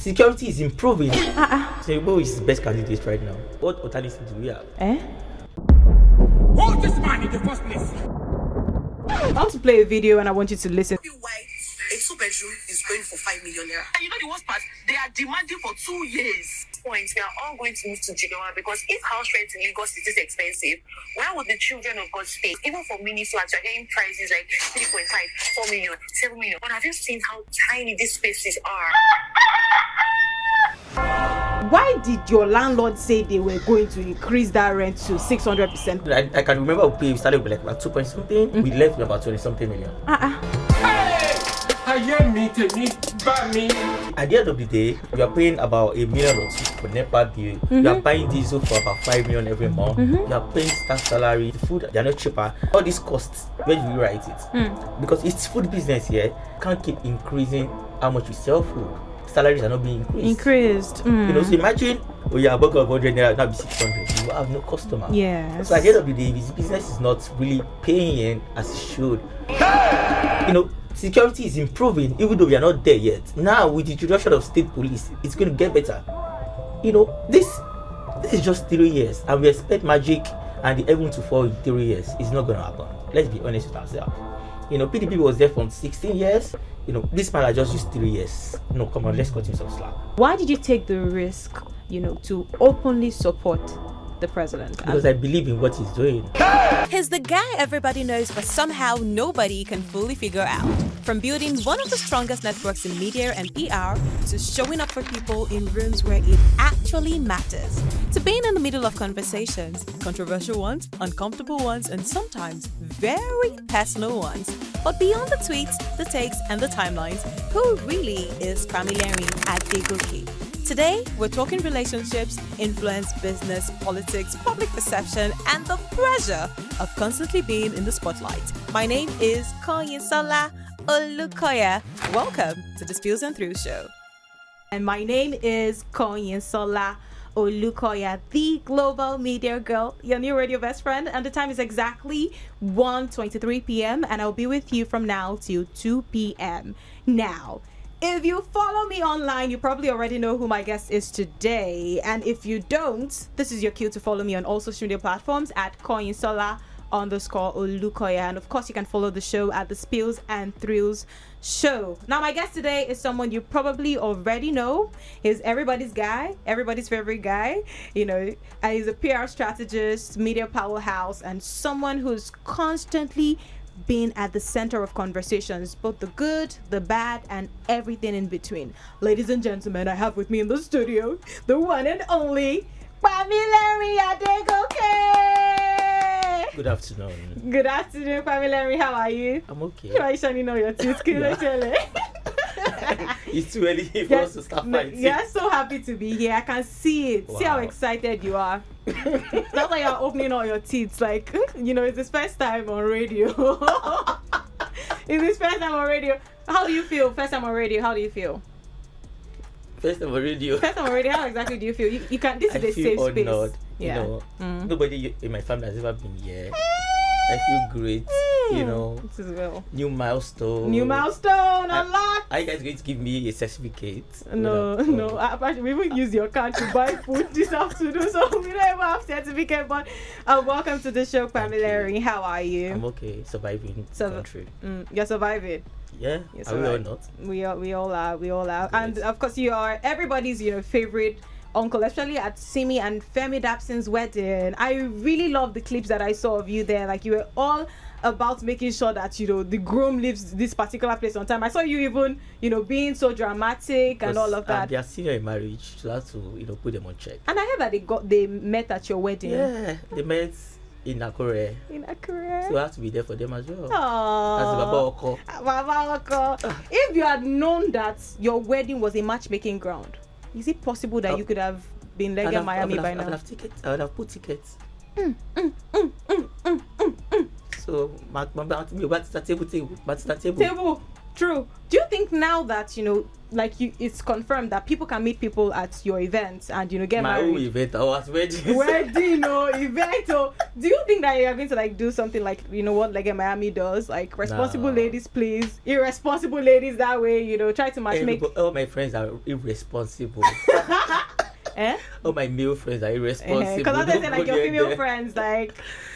security is improving. So who is the best candidate right now? What alternatives do we have? Hold this man in the first place. I want to play a video and I want you to listen. Why a 2-bedroom is going for 5 million naira. And you know the worst part? They are demanding for 2 years. Point, we are all going to move to Jigawa because if house rent in Lagos is this expensive, where would the children of God stay? Even for mini flats, you're getting prices like 3.5, 4 million, 7 million. But have you seen how tiny these spaces are? Why did your landlord say they were going to increase that rent to 600%? I can remember we started with like about 2 point something. We left with about 20 something million. At the end of the day, you are paying about $1 million or 2 for NEPA bill. You are buying diesel for about 5 million every month. You are paying staff salary, the food, they are not cheaper. All these costs, where do you write it? Because it's food business here. Can't keep increasing how much we sell food. Salaries are not being increased. You know, so imagine a burger of 100 naira now be 600. You have no customer. Yes. So at the end of the day, this business is not really paying as it should. You know, security is improving, even though we are not there yet. Now, with the introduction of state police, it's going to get better. You know, this is just 3 years, and we expect magic and the heaven to fall in 3 years. It's not going to happen. Let's be honest with ourselves. You know, PDP was there for 16 years. You know, this man I just used 3 years. No, come on, let's cut him some slack. Why did you take the risk, to openly support the president? Because I believe in what he's doing. He's the guy everybody knows, but somehow nobody can fully figure out. From building one of the strongest networks in media and PR, to showing up for people in rooms where it actually matters, to being in the middle of conversations, controversial ones, uncomfortable ones, and sometimes very personal ones. But beyond the tweets, the takes, and the timelines, who really is Pamilerin Adegoke? Today, we're talking relationships, influence, business, politics, public perception, and the pressure of constantly being in the spotlight. My name is Kanyinsola Olukoya. Welcome to the Spills and Throughs Show. And my name is Kanyinsola Olukoya, the global media girl, your new radio best friend. And the time is exactly 1:23 p.m. and I'll be with you from now till 2 p.m. Now, if you follow me online, you probably already know who my guest is today. And if you don't, this is your cue to follow me on all social media platforms at Kanyinsola_Olukoya. And of course, you can follow the show at the Spills and Thrills Show. Now, my guest today is someone you probably already know. He's everybody's guy, everybody's favorite guy, and he's a PR strategist, media powerhouse, and someone who's constantly been at the center of conversations, both the good, the bad, and everything in between. Ladies and gentlemen, I have with me in the studio the one and only Pamilerin Adegoke. Good afternoon. Good afternoon, Pamilerin. How are you? I'm okay. Why are you shining on your teeth? It's too early for us to start fighting. You're so happy to be here. I can see it. Wow. See how excited you are. That's why you're opening all your teeth. Like, it's his first time on radio. It's his first time on radio. How do you feel? First time on radio, how do you feel? First time on radio. First time on radio, how exactly do you feel? You can. This is a safe honored. space. Yeah. Nobody in my family has ever been here. I feel great. This is well. New milestone. Unlocked. Are you guys going to give me a certificate? No. We will use your card to buy food this afternoon, so we don't even have certificate. But welcome to the show, Pamilerin. How are you? I'm okay. Surviving the country. You're surviving. Yeah. Are we all not? We all are. Great. And of course, you are everybody's favorite uncle, especially at Simi and Femi Dapson's wedding. I really love the clips that I saw of you there. Like, you were all about making sure that the groom leaves this particular place on time. I saw you even being so dramatic and all of that. They are senior in marriage, so that's to put them on check. And I heard that they met at your wedding. Yeah, they met in Akure. So I have to be there for them as well. As Baba Oko. If you had known that your wedding was a matchmaking ground, is it possible that you could have been legging Miami by now? I would have tickets. I would have put tickets. So, table. True. Do you think now that, like it's confirmed that people can meet people at your events and, get My married? own event, I was wedding. Wedding or event, or do you think that you're going to like do something like what like Miami does, like responsible No. ladies please, irresponsible ladies that way, try to match make All my friends are irresponsible. eh? All my male friends are irresponsible. Because I Don't say like go your near female them. friends, like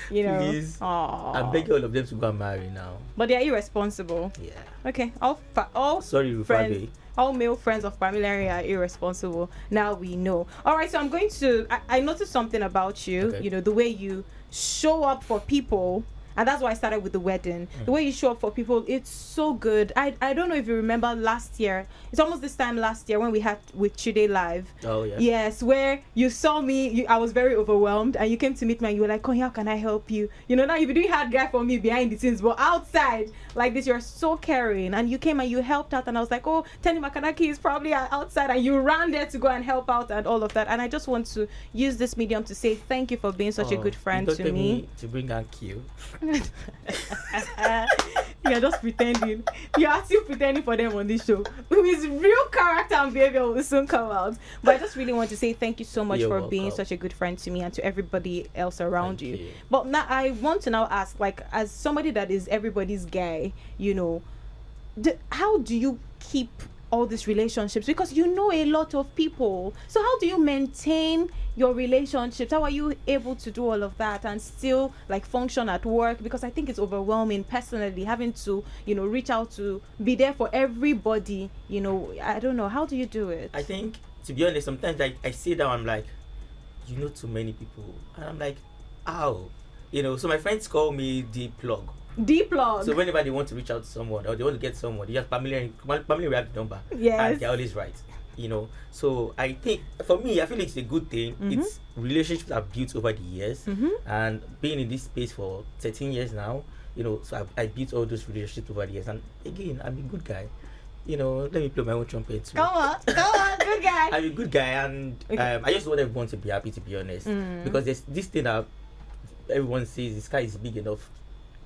Please. Aww. I'm begging all of them to go and marry now. But they're irresponsible. Yeah. Okay, all Sorry, friends, Rufabe. all male friends of Pamilerin are irresponsible. Now we know. All right, so I'm going to. I noticed something about you. Okay. The way you show up for people. And that's why I started with the wedding. The way you show up for people, it's so good. I don't know if you remember last year. It's almost this time last year when we had with Chide Live. Oh, yeah. Yes, where you saw me, I was very overwhelmed, and you came to meet me and you were like, "Oh, how can I help you?" Now you've been doing hard guy for me behind the scenes, but outside like this, you're so caring. And you came and you helped out, and I was like, "Oh, Tenny Makanaki is probably outside," and you ran there to go and help out and all of that. And I just want to use this medium to say thank you for being such a good friend you don't to tell me. To bring and kill. You're just pretending. You're still pretending for them on this show. His real character and behavior will soon come out. But I just really want to say thank you so much You're for being welcome. such a good friend to me and to everybody else around Thank you. But now I want to now ask, like, as somebody that is everybody's guy, how do you keep all these relationships? Because you know a lot of people. So how do you maintain your relationships? How are you able to do all of that and still like function at work? Because I think it's overwhelming personally, having to reach out to be there for everybody. I don't know, how do you do it? I think, to be honest, sometimes I sit down, I'm like, too many people, and I'm like, ow, so my friends call me the plug. D-plug. So whenever they want to reach out to someone or they want to get someone, they just family have the number. Yes. And they're always right. So I think for me, I feel it's a good thing. It's relationships I've built over the years, and being in this space for 13 years now, so I built all those relationships over the years. And again, I'm a good guy. Let me play my own trumpet too. Come on, good guy. I'm a good guy, and I just want everyone to be happy, to be honest, because there's this thing that everyone says the sky is big enough.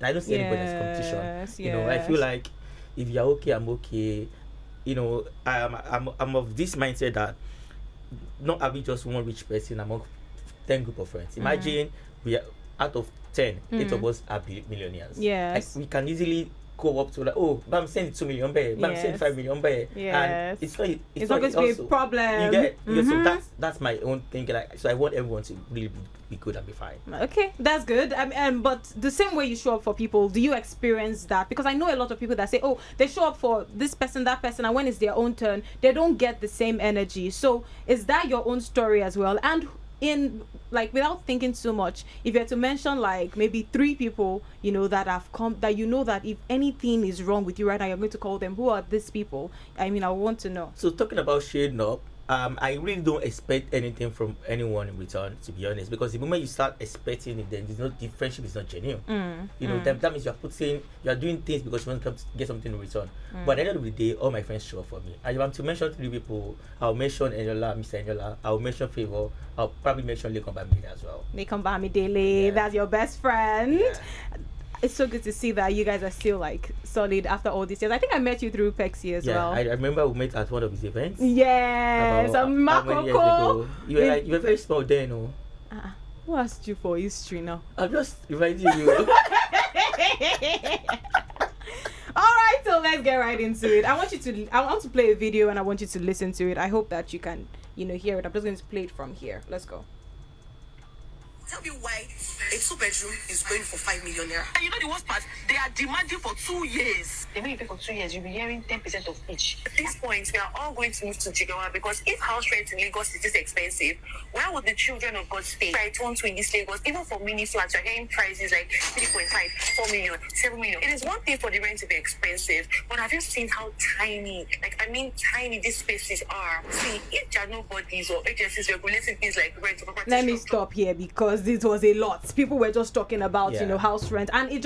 I don't see anybody as competition. I feel like if you're okay, I'm okay. I'm of this mindset that not having just one rich person among 10 group of friends. Imagine we are out of 10, 8 of us are millionaires. Yes. Like, we can easily go up to like, oh, I'm sending 2 million bae, I'm sending 5 million bae. Yes. And it's not going to be a problem. You get so that's my own thing. Like, so I want everyone to really be good and be fine. Okay, that's good. But the same way you show up for people, do you experience that? Because I know a lot of people that say, oh, they show up for this person, that person, and when it's their own turn, they don't get the same energy. So is that your own story as well? And in like, without thinking too much, if you had to mention like maybe 3 people that have come, that that if anything is wrong with you right now, you're going to call them, who are these people? I want to know. So talking about shading up, I really don't expect anything from anyone in return, to be honest, because the moment you start expecting it, then the friendship is not genuine. That means you're doing things because you want to get something in return. But at the end of the day, all my friends show up for me. And if I'm to mention 3 people, I'll mention Eniola, Mr. Eniola, I'll mention Favor, I'll probably mention Lekon Bamide as well. Lekon Bamide, that's your best friend. Yeah. It's so good to see that you guys are still like solid after all these years. I think I met you through Pexi as well. I remember we met at one of his events. Yes, how many years ago? You were very small then, no? Who asked you for history now? I'm just reminding you. Alright, so let's get right into it. I want to play a video and I want you to listen to it. I hope that you can, hear it. I'm just going to play it from here. Let's go. Tell me why a 2-bedroom is going for 5 million naira. And the worst part? They are demanding for 2 years. The way you pay for 2 years, you'll be hearing 10% of each. At this point, we are all going to move to Jigawa because if house rent in Lagos is this expensive, where would the children of God stay? I turn to in this Lagos, even for mini flats, you're hearing prices like 3.5, 4 million, 7 million. It is one thing for the rent to be expensive, but have you seen how tiny, tiny these spaces are? See, if there are no bodies or agencies regulating things like rent or property, let me stop here because this was a lot. People were just talking about house rent, and it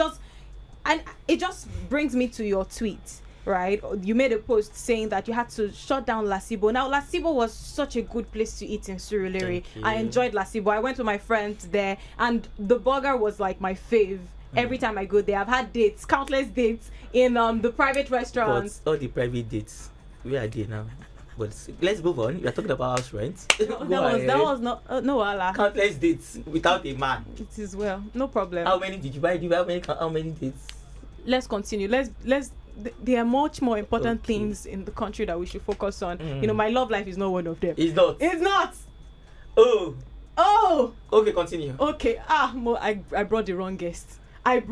just brings me to your tweet, right? You made a post saying that you had to shut down Lasibo. Now Lasibo was such a good place to eat in Surulere. I enjoyed Lasibo. I went with my friends there and the burger was like my fave. every time I go there. I've had dates, countless dates in the private restaurants. But all the private dates, where are they now? But let's move on. We are talking about house rent. That was not no Allah. Countless dates without a man. It is well, no problem. How many did you buy? Do you have how many dates? Let's continue. Let's. There are much more important things in the country that we should focus on. My love life is not one of them. It's not. It's not. Oh. Okay, continue. Okay. I brought the wrong guest. Okay,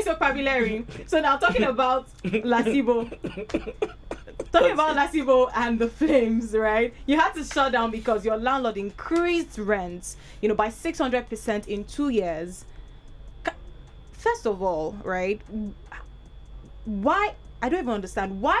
so Pamilerin. So now talking about Lasibo. Talking about Lasibo and the flames, right? You had to shut down because your landlord increased rents, by 600% in 2 years. First of all, right? Why? I don't even understand. Why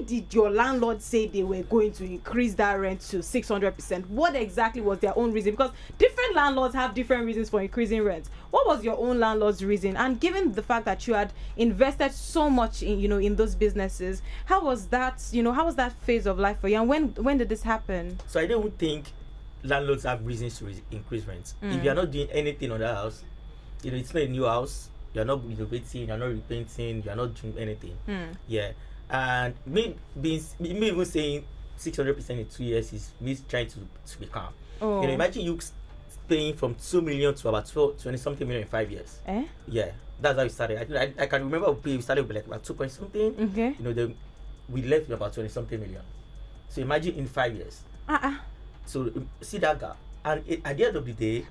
did your landlord say they were going to increase that rent to 600%? What exactly was their own reason? Because different landlords have different reasons for increasing rent. What was your own landlord's reason? And given the fact that you had invested so much in those businesses, how was that phase of life for you? And when did this happen? So I don't think landlords have reasons to increase rent. If you are not doing anything on that house, it's not a new house. You're not renovating, you're not repainting, you're not doing anything. Yeah. And me even saying 600% in 2 years is me trying to be calm. Imagine you paying from 2 million to about 20 something million in 5 years. Yeah. That's how we started. I can remember we started with like about 2 point something. Okay. Then we left with about 20 something million. So imagine in 5 years. So see that gap. And at the end of the day,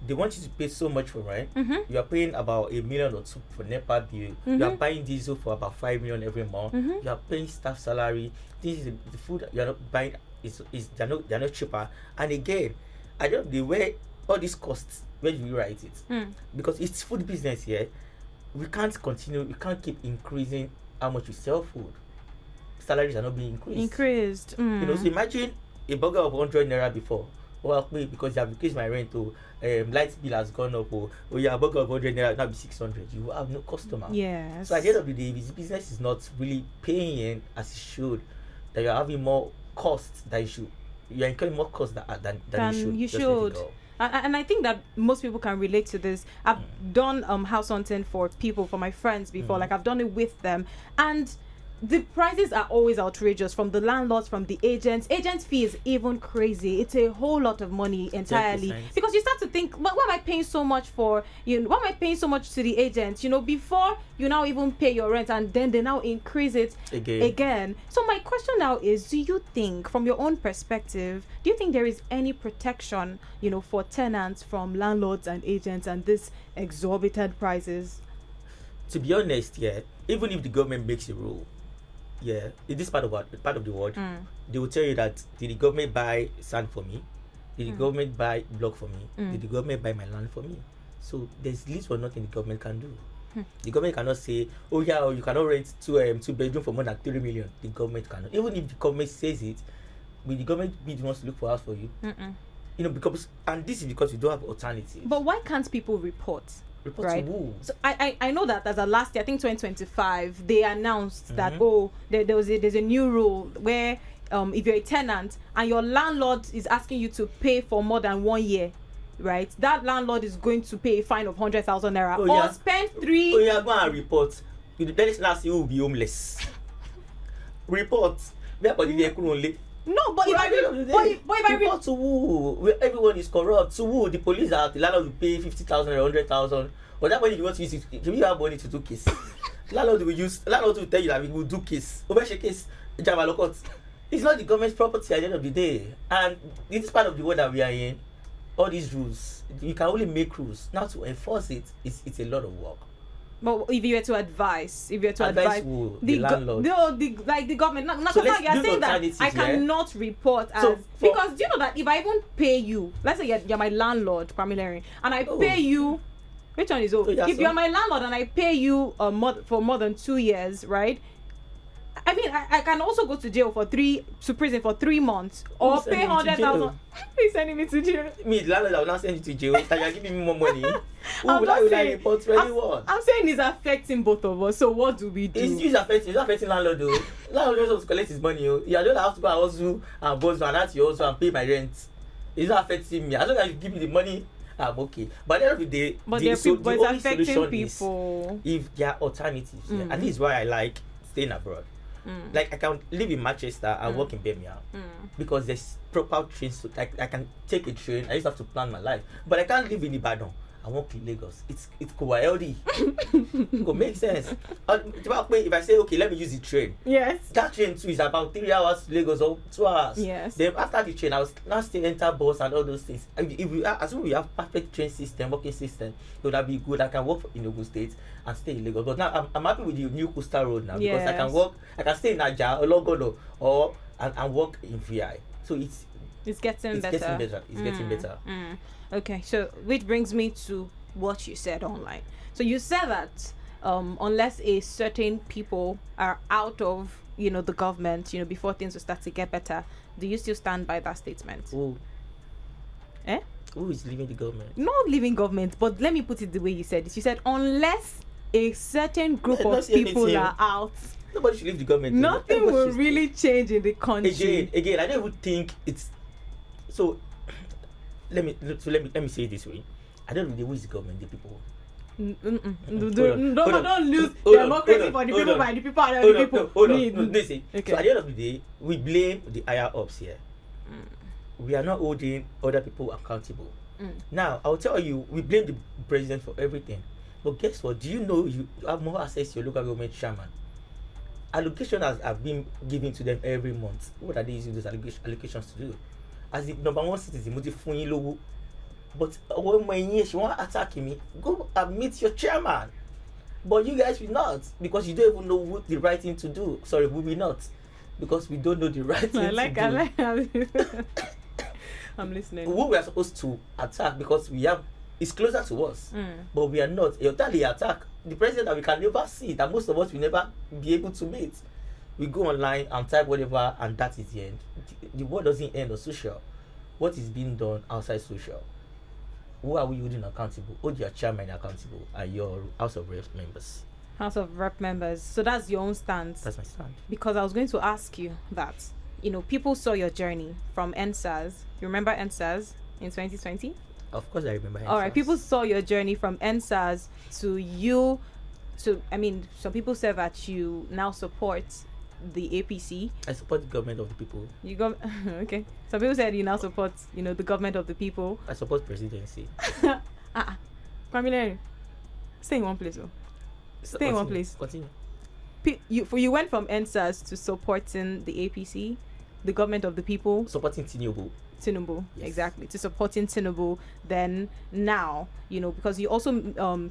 they want you to pay so much for rent. You are paying about $1 million or $2 million for NEPA bill. You are buying diesel for about $5 million every month. You are paying staff salary. This is the food that you are not buying they're not cheaper. And again, I don't know where all these costs, where do you write it? Because it's food business here. We can't continue. We can't keep increasing how much we sell food. Salaries are not being increased. So imagine a burger of 100 naira before. Because you have increased my rent, light bill has gone up, a burger of 100 naira now be 600. You have no customer. Yes. So at the end of the day, if this business is not really paying as it should, that you're having more costs than you should. You're incurring more costs than you should. And I think that most people can relate to this. I've done house hunting for my friends before. Like I've done it with them, and the prices are always outrageous, from the landlords, from the agents. Agent fee is even crazy. It's a whole lot of money entirely. 10%. Because you start to think, why am I paying so much for, why am I paying so much to the agent? Before you now even pay your rent, and then they now increase it again. So my question now is, do you think, from your own perspective, do you think there is any protection, for tenants from landlords and agents and this exorbitant prices? To be honest, yeah, even if the government makes a rule, yeah, in this part of the world, they will tell you that did the government buy sand for me? Did the government buy block for me? Did the government buy my land for me? So there's little or nothing the government can do. The government cannot say, you cannot rent two bedroom for more than 3 million. The government cannot. Even if the government says it, will the government be the ones to look for house for you? Because this is because you don't have alternatives. But why can't people report? Right. So I know that as a last year, I think 2025, they announced that there's a new rule where if you're a tenant and your landlord is asking you to pay for more than 1 year, right, that landlord is going to pay a fine of 100,000 naira or spend 3. Go and report. Then last year will be homeless. Report. No, but if I report to who? Everyone is corrupt. To who? The police are the landlord will pay 50,000 or 100,000. But that money you want to use it, if you have money to do case, landlord will tell you that we will do case. Overshare case, it's not the government's property at the end of the day. And in this part of the world that we are in, all these rules, you can only make rules. Now to enforce it, it's a lot of work. But if you were to advise the landlord, the government, so now you're saying that I cannot report because do you know that if I even pay you, let's say you're my landlord, Pamilerin, and I pay you, which one is if you're my landlord and I pay you for more than 2 years, right? I mean, I can also go to prison for 3 months or pay 100,000. He's sending me to jail. Me, the landlord, I will not send you to jail. That you're giving me more money. Report to anyone? I'm saying it's affecting both of us. So what do we do? It's affecting landlord though. Landlord just wants to collect his money. You don't have to go and hustle and boss and ask you also and pay my rent. It's not affecting me. As long as you give me the money I'm okay. But at the end of the day, But the, there are people, the but it's only affecting solution people. is if there are alternatives. Yeah? And this is why I like staying abroad. Like I can live in Manchester and work in Birmingham because there's proper trains. Like I can take a train. I just have to plan my life. But I can't live in Ibadan. I work in Lagos. It's quite healthy. It could make sense. If I say okay, let me use the train. Yes. That train too is about 3 hours to Lagos or 2 hours. Yes. Then after the train, I was now still enter bus and all those things. If we as soon as we have perfect train system, working system, it would have be good. I can work in Ogun State and stay in Lagos. But now I'm happy with the new Coastal Road now because I can work. I can stay in Naija or Logodo or and work in VI. So it's getting better. It's getting better. Okay, so which brings me to what you said online. So you said that unless a certain people are out of the government, before things will start to get better, do you still stand by that statement? Who is leaving the government? Not leaving government, but let me put it the way you said it. You said unless a certain group of people are out, nobody should leave the government. Nothing will really change in the country. Again, I don't even think it's so. Let me say it this way. I don't know who is the government, the people. Don't lose democracy for the people by the people and the people. Listen. Okay. So at the end of the day, we blame the higher ups here. We are not holding other people accountable. Now, I'll tell you, we blame the president for everything. But guess what? Do you know you have more access to your local government chairman? Allocation have been given to them every month. What are they using those allocations to do? As the number one citizen, but when she want to attack me, go and meet your chairman. But you guys will not, because you don't even know what the right thing to do. Sorry, we will not, because we don't know the right thing to do. I'm listening. Who we are supposed to attack because it's closer to us, but we are not. You tell the attack the president that we can never see, that most of us will never be able to meet. We go online and type whatever, and that is the end. The world doesn't end on social. What is being done outside social? Who are we holding accountable? Hold your chairman accountable and your House of Rep members. House of Rep members. So that's your own stance. That's my stand. Because I was going to ask you that, people saw your journey from NSAS. You remember NSAS in 2020? Of course I remember NSAS. All right, people saw your journey from NSAS to you. So, some people said that you now support the APC. I support the government of the people. You go okay. Some people said you now support, the government of the people. I support presidency. Pamilerin, stay in one place. Stay in one place. Continue. You went from NSAS to supporting the APC, the government of the people. Supporting Tinubu, yes. Exactly, to supporting Tinubu. Then now, because you also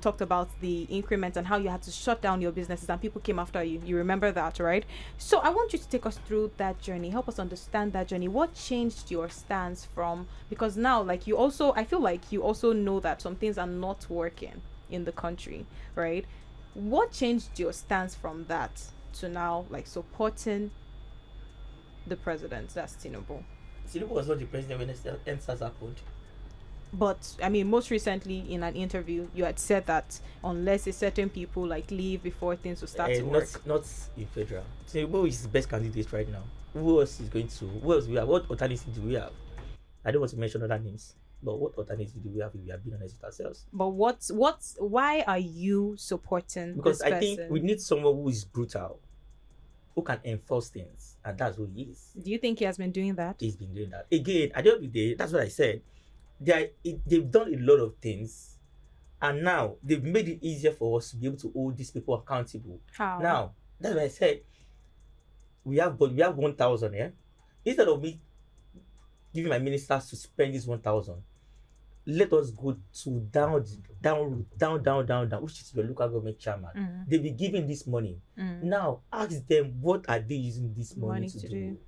talked about the increment and how you had to shut down your businesses and people came after you. You remember that, right? So I want you to take us through that journey. Help us understand that journey. What changed your stance from, because now, I feel like you also know that some things are not working in the country, right? What changed your stance from that to now, supporting the president? That's Tinubu. Tinubu was not the president when NSAS happened. But most recently in an interview, you had said that unless a certain people leave before things will start to work. Not in federal. Tinubu is the best candidate right now. Who else we have? What alternative do we have? I don't want to mention other names, but what alternative do we have if we are being honest with ourselves? But why are you supporting? Because this person? I think we need someone who is brutal, who can enforce things, and that's who he is. Do you think he has been doing that? He's been doing that. Again, at the end of the day, that's what I said. They've done a lot of things, and now they've made it easier for us to be able to hold these people accountable. How? Now, that's what I said. We have 1,000 here. Instead of me giving my ministers to spend this 1,000, let us go to down, which is your local government chairman. They'll be giving this money. Now, ask them what are they using this money to do.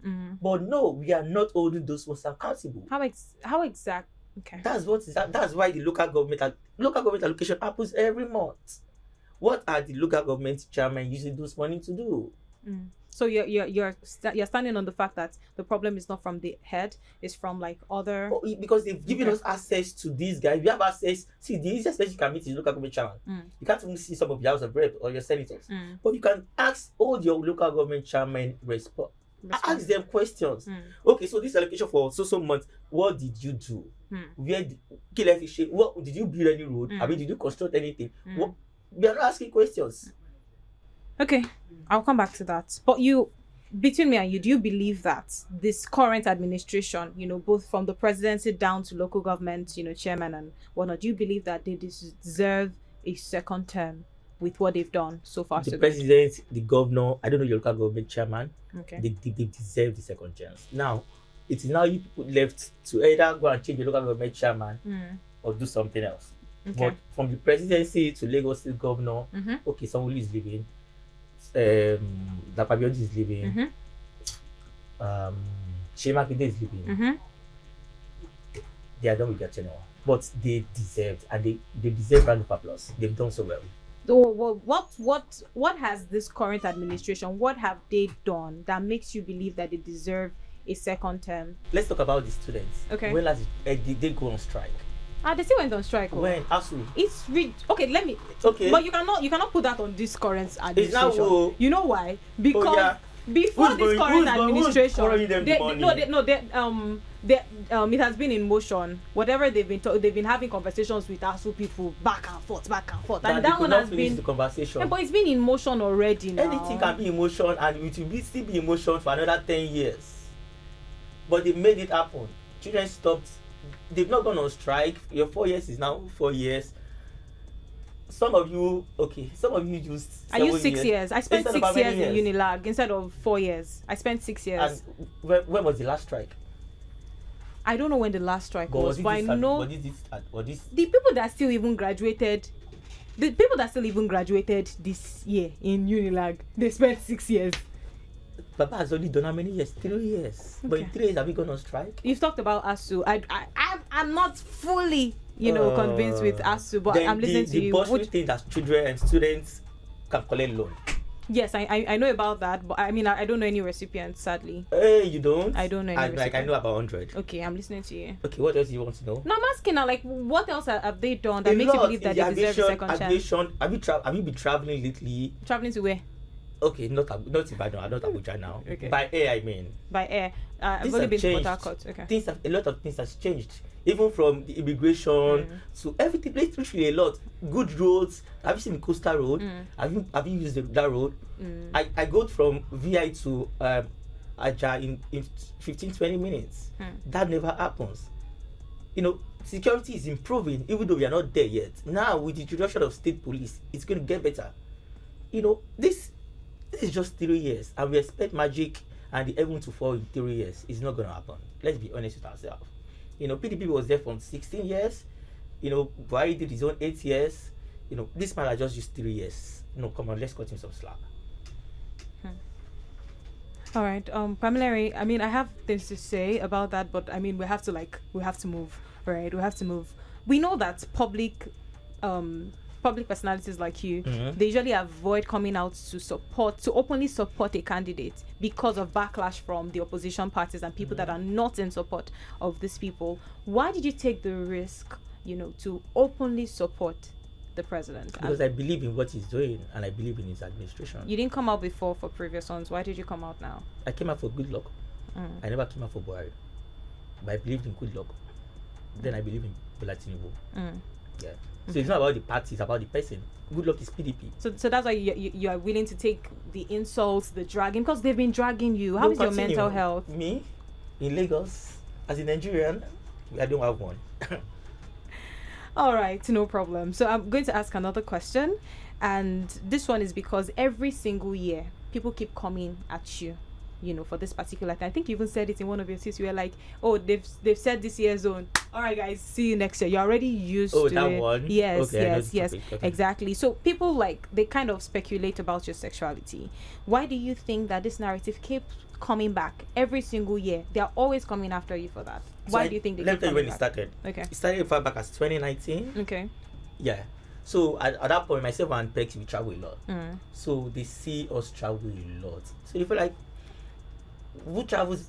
But no, we are not holding those ones accountable. How exact? Okay. That's why the local government allocation happens every month. What are the local government chairmen using those money to do? So you're standing on the fact that the problem is not from the head, it's from other. Because they've given us access to these guys. We have access. See, the easiest place you can meet is local government chairman. You can't even see some of your House of Rep or your senators, but you can ask all your local government chairmen Ask them questions. Okay, so this allocation for so months, what did you do? Where did what did you build any road? I mean, did you construct anything? What, we are not asking questions. Okay, I'll come back to that. But between me and you, do you believe that this current administration, both from the presidency down to local government, chairman and whatnot, do you believe that they deserve a second term with what they've done so far? The president, the governor, I don't know, your local government chairman, okay, they deserve the second chance. Now, it is now you people left to either go and change your local government chairman or do something else. Okay. But from the presidency to Lagos State governor, okay, someone is leaving. Dapabiodi is leaving. Shemakide is leaving. They are done with their tenure, but they deserved, and they deserve round of applause. They've done so well. So what has this current administration? What have they done that makes you believe that they deserve a second term? Let's talk about the students. Okay. When last did they go on strike? They still went on strike. When? ASU. It's okay. Let me. Okay. But you cannot put that on this current administration. It's now, you know why? Because before this current administration, it has been in motion. Whatever they've been having conversations with ASU people back and forth, and that one has been the conversation. Yeah, but it's been in motion already now. Anything can be in motion, and it will still be in motion for another 10 years. But they made it happen. Children stopped. They've not gone on strike. Your 4 years is now 4 years. Some of you used. I used 6 years. I spent 6 years in years. Unilag instead of 4 years. I spent 6 years. And when was the last strike? I don't know when the last strike was, but I know the people that still even graduated. The people that still even graduated this year in Unilag, they spent 6 years. Papa has only done how many years? 3 years. Okay. But in 3 years, have we gone on strike? You've talked about ASU. I'm not fully, convinced with ASU, but I'm listening to you. The bullshit thing that children and students can collect loan. Yes, I know about that, but I mean, I don't know any recipients, sadly. Hey, you don't? I don't know any recipients. I know about 100. Okay, I'm listening to you. Okay, what else do you want to know? No, I'm asking now, what else have they done that makes you believe that they deserve a second chance? Have you been traveling lately? Traveling to where? Okay, not Ibadan, not Abuja now. Okay. By air, I mean. By air. I've only been to Port Harcourt. Okay. A lot of things has changed. Even from the immigration to everything, literally a lot. Good roads. Have you seen the coastal road? Have you used that road? I go from VI to Aja in 15-20 minutes. That never happens. Security is improving, even though we are not there yet. Now, with the introduction of state police, it's going to get better. This is just 3 years, and we expect magic and the heaven to fall in 3 years. It's not going to happen. Let's be honest with ourselves. PDP was there for 16 years. Buhari did his own 8 years. This man has just used 3 years. No, come on, let's cut him some slack. All right, Pamilerin, I mean, I have things to say about that, but I mean, we have to move, right? We have to move. We know that public personalities like you, they usually avoid coming out to openly support a candidate because of backlash from the opposition parties and people that are not in support of these people. Why did you take the risk, to openly support the president? Because I believe in what he's doing, and I believe in his administration. You didn't come out before for previous ones. Why did you come out now? I came out for good luck. I never came out for Buhari, but I believed in good luck. Then I believe in Tinubu. Yeah. So it's not about the party, it's about the person. Good luck is PDP. So that's why you are willing to take the insults, the dragging, because they've been dragging you. How is your mental health? Me, in Lagos, as a Nigerian, I don't have one. All right, no problem. So I'm going to ask another question, and this one is because every single year, people keep coming at you. For this particular thing. I think you even said it in one of your tweets. You were like, "Oh, they've said this year's zone. All right, guys, see you next year." You're already used to that it. one. Yes, okay, yes, okay. Exactly. So people they kind of speculate about your sexuality. Why do you think that this narrative keeps coming back every single year? They are always coming after you for that. Why do you think they keep coming back? Let me tell you when it started. Okay. It started far back as 2019. Okay. Yeah. So at that point, myself and Pex, we travel a lot. So they see us travel a lot. So they feel like, who travels?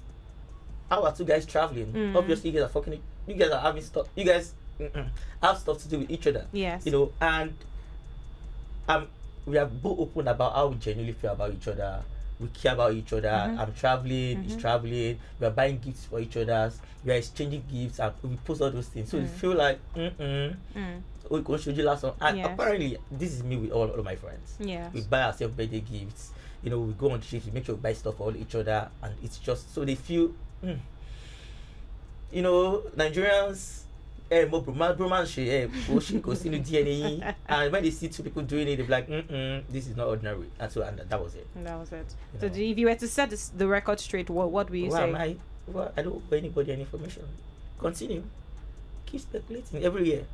How are two guys traveling? Obviously, you guys are fucking. You guys are having stuff. You guys have stuff to do with each other. Yes. And we are both open about how we genuinely feel about each other. we care about each other. I'm traveling, he's traveling, we are buying gifts for each other, we are exchanging gifts, and we post all those things. So you feel like, we can show you last one. And apparently, this is me with all of my friends. Yeah. We buy ourselves birthday gifts. You know, we go on trips, we make sure we buy stuff for all each other, and it's just so they feel, you know, Nigerians, DNA, and when they see two people doing it, they're like, this is not ordinary. And so, and that was it. That was it. You So know. if you were to set the record straight, what would you say? I don't owe anybody any information. Continue. Keep speculating every year.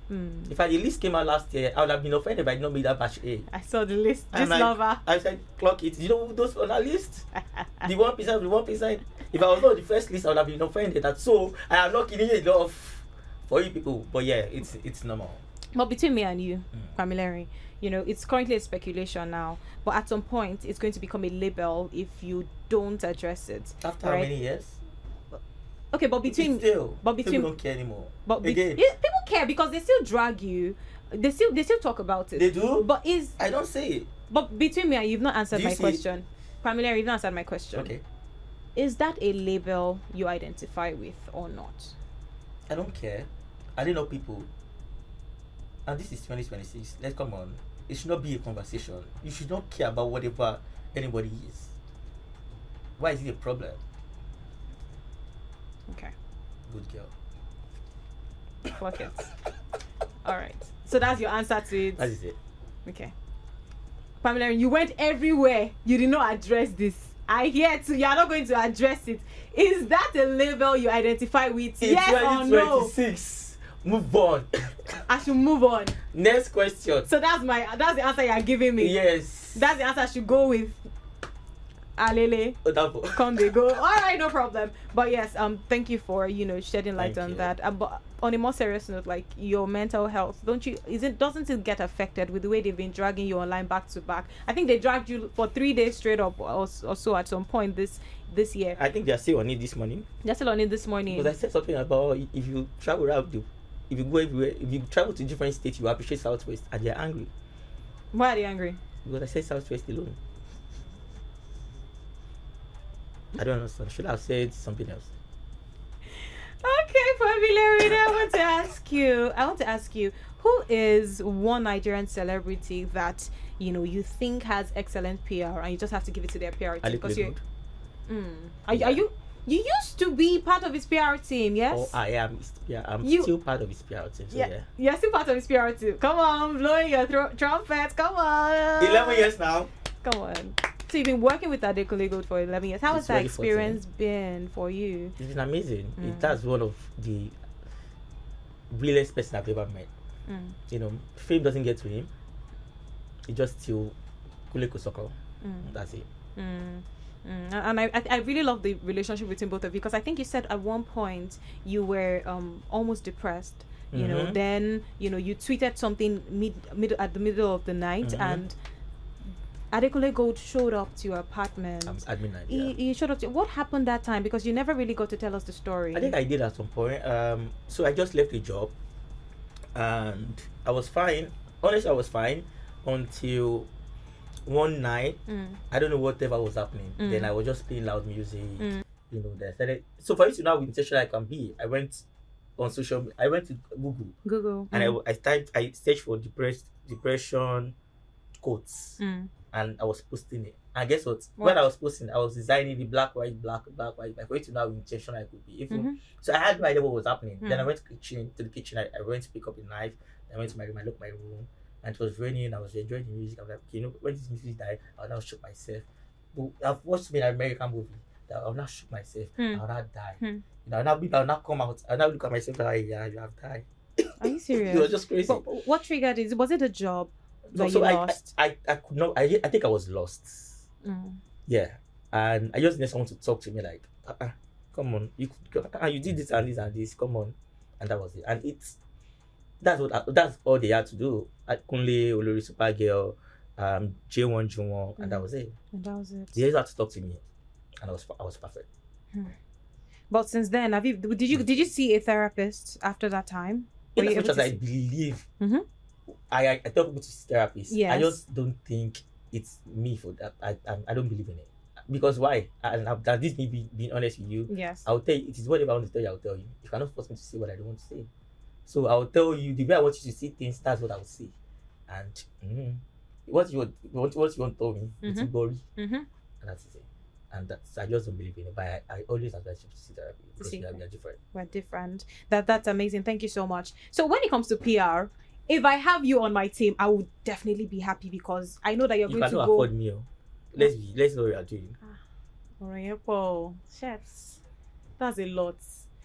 If the list came out last year, I would have been offended by not being that batch A. I saw the list. And Just lover. I said, clock it. You know those on that list? The 1%. If I was not on the first list, I would have been offended. And so I am not kidding you enough for you people. But yeah, it's normal. But between me and you, Pamilerin, you know, it's currently a speculation now. But at some point, it's going to become a label if you don't address it. After how many years? Okay, but between people don't care anymore. But again, people care because they still drag you. They still talk about it. They do. But I don't say it. But between me and you've not answered my see question. Pamilerin, you've not answered my question. Okay. Is that a label you identify with or not? I don't care. I don't know people. And this is 2026. Let's come on. It should not be a conversation. You should not care about whatever anybody is. Why is it a problem? Okay. Good girl. Fuck it. All right. So that's your answer to it. That is it. Okay. Pamilerin, you went everywhere. You did not address this. I hear too. You are not going to address it. Is that a label you identify with? In yes or no? 2026. Move on. I should move on. Next question. So that's the answer you are giving me. Yes. That's the answer I should go with. Alele. Come they go. All right, no problem. But yes, thank you for shedding light Thank on you. that. But on a more serious note, like your mental health, doesn't it get affected with the way they've been dragging you online back to back? I think they dragged you for 3 days straight up or so at some point this year. I think they are still on it this morning. They're still on it this morning. Because I said something about if you travel around, if you go everywhere, if you travel to different states, you appreciate Southwest, and they're angry. Why are they angry? Because I said Southwest alone. I don't understand. Should I have said something else? Okay, Pamilerin, I want to ask you, who is one Nigerian celebrity that you think has excellent PR and you just have to give it to their PR team? Because are you used to be part of his PR team, yes? Oh, I am. Yeah, I'm still part of his PR team. So yeah. You're still part of his PR team. Come on, blowing your trumpet. Come on. 11 years now. Come on. So you've been working with Adegoke for 11 years. How has that experience been for you? It's been amazing. That's one of the realest person I've ever met. Fame doesn't get to him. He just still Kuleko Soko. That's it. And I really love the relationship between both of you, because I think you said at one point you were almost depressed. Then you tweeted something at the middle of the night, and Adegoke Gold showed up to your apartment. At midnight. He showed up to. What happened that time? Because you never really got to tell us the story. I think I did at some point. So I just left the job, and I was fine. Honestly, I was fine until one night. I don't know whatever was happening. Then I was just playing loud music. They started. So for you to know how intentional I can be, I went on social. I went to Google. And I searched for depression quotes. And I was posting it. And guess what? When I was posting, I was designing the black, white. Like for you to know how intentional I could be. So I had no idea what was happening. Then I went to the kitchen. I went to pick up a knife. I went to my room. I locked my room. And it was raining. I was enjoying the music. I was like, okay, when this music died, I'll now shoot myself. But I've watched an American movie that I'll now shoot myself. I'll now die. I'll now come out. I'll now look at myself and like, yeah, you have died. Are you serious? It was just crazy. But what triggered it? Was it a job? No, so I could not. I think I was lost. Yeah, and I just need someone to talk to me like, come on, you did this and this and this. Come on, and that was it. And that's all they had to do. Kunle, Olori Supergirl, J1 Juwon, and that was it. They just had to talk to me, and I was perfect. But since then, did you see a therapist after that time? In as much as I believe. I tell people to see therapists. Yes. I just don't think it's me for that. I don't believe in it. Because why? And that this me being honest with you. Yes. I'll tell you, it is whatever I want to tell you, I'll tell you. You cannot force me to say what I don't want to say. So I'll tell you the way I want you to see things, that's what I'll say. And what you want to tell me, it's boring. And that's it. And that's, I just don't believe in it. But I always advise you to see therapy because we are different. We're different. That's amazing. Thank you so much. So when it comes to PR, if I have you on my team, I would definitely be happy because I know that you're going to go. You cannot afford me. Let's know what you're doing. Alright, Paul. Chefs. That's a lot.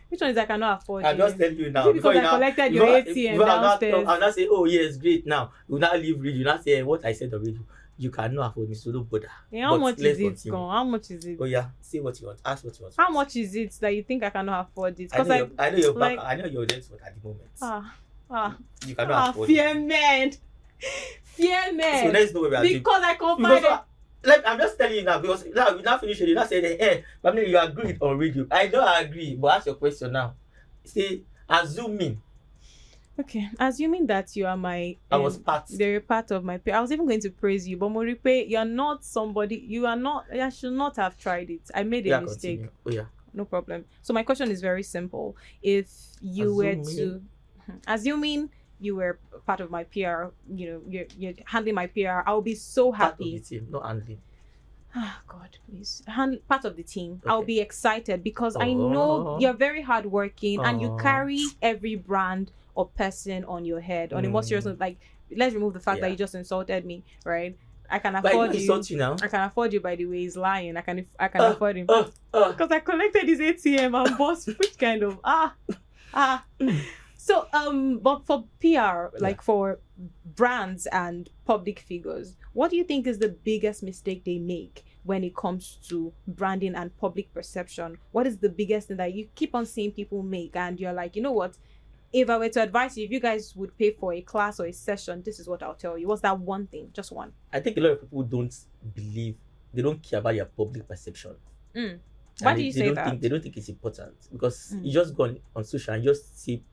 Which one is I cannot afford? I'm just telling you now. Is it because I collected your ATM downstairs? I'll not say, oh yes, great. Now you now leave radio. You not say what I said already. You cannot afford me, so don't bother. Yeah, how much is it? How much is it? Oh yeah, say what you want. Ask what you want. How much is it that you think I cannot afford it? Because I know your back. I know your rent at the moment. You cannot afford fear it. Men. Fear men. So let's know where we are. Because I confided. Like I'm just telling you now because now we now finish it. You now say, hey, Pamela, you agreed on radio. I don't agree, but ask your question now. Say, assuming. Okay, assuming that you are my. I was part. They're a part of my. I was even going to praise you, but Moripe, you're not somebody. You are not. I should not have tried it. I made a mistake. Continue. Oh yeah. No problem. So my question is very simple. If you were to, assuming you were part of my PR, you're handling my PR, I'll be so happy. Part of the team, not handling. Ah, God, please. Part of the team. Okay. I'll be excited because I know you're very hardworking and you carry every brand or person on your head. On a more serious note, like, let's remove the fact that you just insulted me, right? I can afford you now. I can afford you, by the way. He's lying. I can afford him because I collected his ATM and boss. Which kind of So but for PR, like for brands and public figures, what do you think is the biggest mistake they make when it comes to branding and public perception? What is the biggest thing that you keep on seeing people make and you're like, you know what? If I were to advise you, if you guys would pay for a class or a session, this is what I'll tell you. What's that one thing? Just one. I think a lot of people don't care about your public perception. Why do you say that? They don't think it's important because you just go on social and just see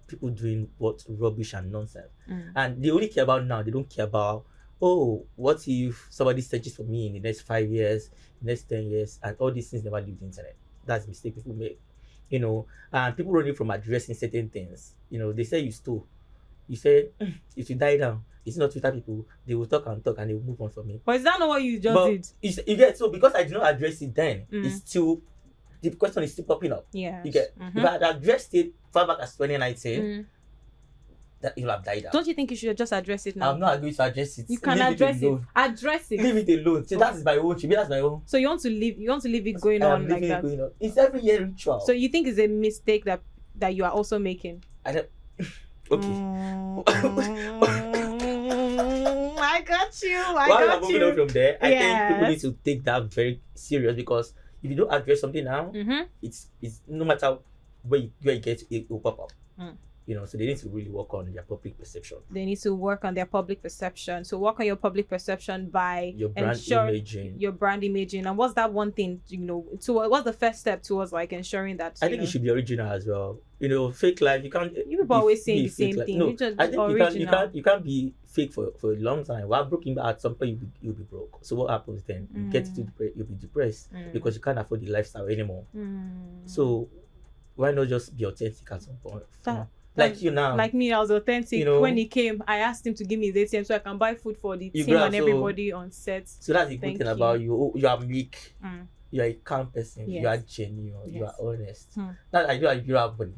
people doing what rubbish and nonsense. And they only care about now. They don't care about, oh, what if somebody searches for me in the next 5 years, the next 10 years, and all these things never leave the internet. That's a mistake people make. And people running from addressing certain things. They say you stole. You say, if you die down, it's not Twitter people. They will talk and they will move on from me. But is that not what you just did? You get, so because I did not address it then, it's still, the question is still popping up. Yeah. You get, if I had addressed it far back as 2019, that you'll have died out. Don't you think you should just address it now? I'm not going to address it. You can address it. Address it. Leave it alone. So that's my own. That's my own. So you want to leave it going on like that? Going on. It's every year ritual. So you think it's a mistake that you are also making? I don't. Okay. I got you. While I'm moving on from there, I think people need to take that very serious because if you don't address something now, it's no matter where you get it will pop up. So they need to really work on their public perception. They need to work on their public perception. So work on your public perception by your brand imaging. Your brand imaging. And what's that one thing, so what's the first step towards like ensuring that? I think it should be original as well. Fake life, you can't. You people always saying the same thing. No, I think you can't be fake for a long time. While broken, at some point you'll be broke. So what happens then? You get into you'll be depressed because you can't afford the lifestyle anymore. So why not just be authentic at some point? Like you now. Like me, I was authentic. When he came, I asked him to give me the ATM so I can buy food for the team and everybody on set. So that's the good thing about you. You are meek. You are a calm person. Yes. You are genuine. You are honest. Not like you have money.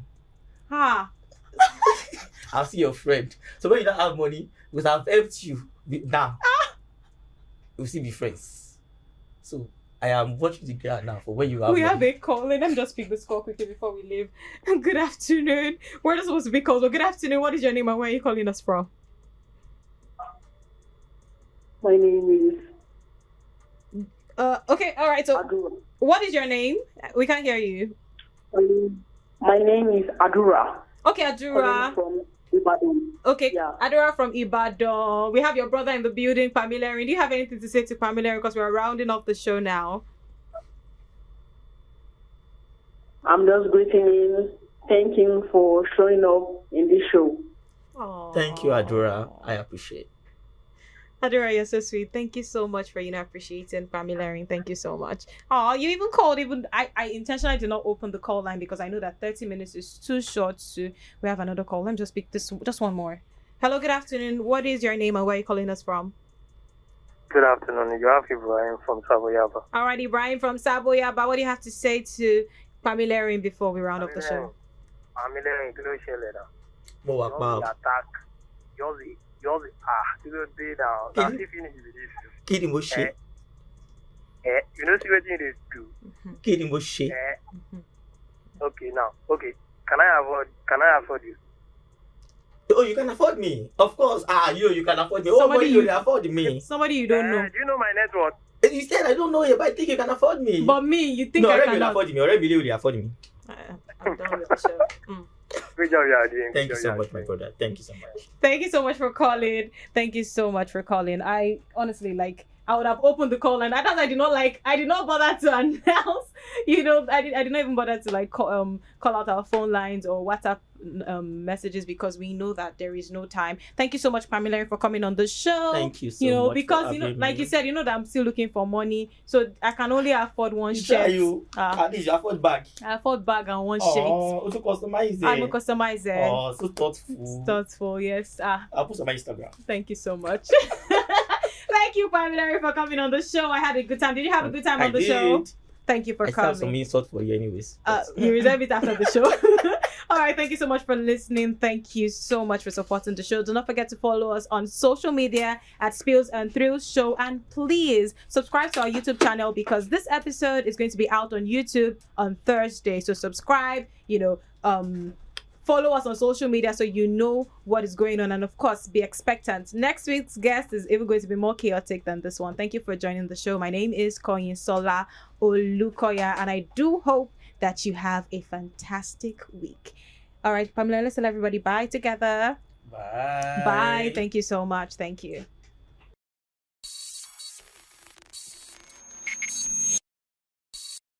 I'll see your friend. So when you don't have money, because I've helped you now, we'll still be friends. So I am watching the ground now for when you have We have a call. Let me just pick this call quickly before we leave. Good afternoon. We're not supposed to be called, but good afternoon. What is your name and where are you calling us from? My name is... Okay, all right. So Adura. What is your name? We can't hear you. My name is Adura. Okay, Adura. From Ibadan. Okay, yeah. Adura from Ibadan. We have your brother in the building, Pamilerin. Do you have anything to say to Pamilerin? Because we're rounding off the show now. I'm just greeting him, thanking him for showing up in this show. Aww. Thank you, Adura. I appreciate. Adora, you're so sweet. Thank you so much for appreciating Pamilerin. Thank you so much. Oh, you even called. I intentionally did not open the call line because I know that 30 minutes is too short. We have another call. Let me just pick just one more. Hello, good afternoon. What is your name and where are you calling us from? Good afternoon. You have Ibrahim from Saboyaba. Alright, Ibrahim from Saboyaba. What do you have to say to Pamilerin before we round up the show? Pamilerin, kí ló ṣẹlẹ̀ náà? Mo wà pa o. Attack. Yours, kí ló dé now? That's if finish with this. Kí ni mo ṣe? You know see what you need to do. Kí ni mo ṣe? Okay, now. Okay. Can I afford you? Oh, you can afford me. Of course. You can afford me. Somebody you afford me. Somebody you don't know. Do you know my net worth? You said I don't know you, but I think you can afford me. But me, you think no, I will cannot? afford me. Already will afford me. I'm done with the show. Good job you are doing. Thank you so much, my brother. Thank you so much. Thank you so much for calling. Thank you so much for calling. I honestly I would have opened the call and I did not bother to announce, I did not even bother to call out our phone lines or WhatsApp messages because we know that there is no time. Thank you so much, Pamilerin, for coming on the show. Thank you so much. Because like you said, that I'm still looking for money, so I can only afford one shirt. At least you afford bag. I afford bag and one shirt. Oh, to customize it. I'm a customizer. Oh, so thoughtful. Thoughtful, yes. I'll put on my Instagram. Thank you so much. Thank you, Pamilerin, for coming on the show. I had a good time. Did you have a good time on the show? Thank you for coming. I have some insult for you anyways. You reserve it after the show. All right, thank you so much for listening. Thank you so much for supporting the show. Do not forget to follow us on social media at Spills and Thrills Show. And please subscribe to our YouTube channel because this episode is going to be out on YouTube on Thursday. So subscribe, follow us on social media so you know what is going on. And of course, be expectant. Next week's guest is even going to be more chaotic than this one. Thank you for joining the show. My name is Kanyinsola Olukoya, and I do hope that you have a fantastic week. All right, Pamela, let's tell everybody bye together. Bye. Bye. Thank you so much. Thank you.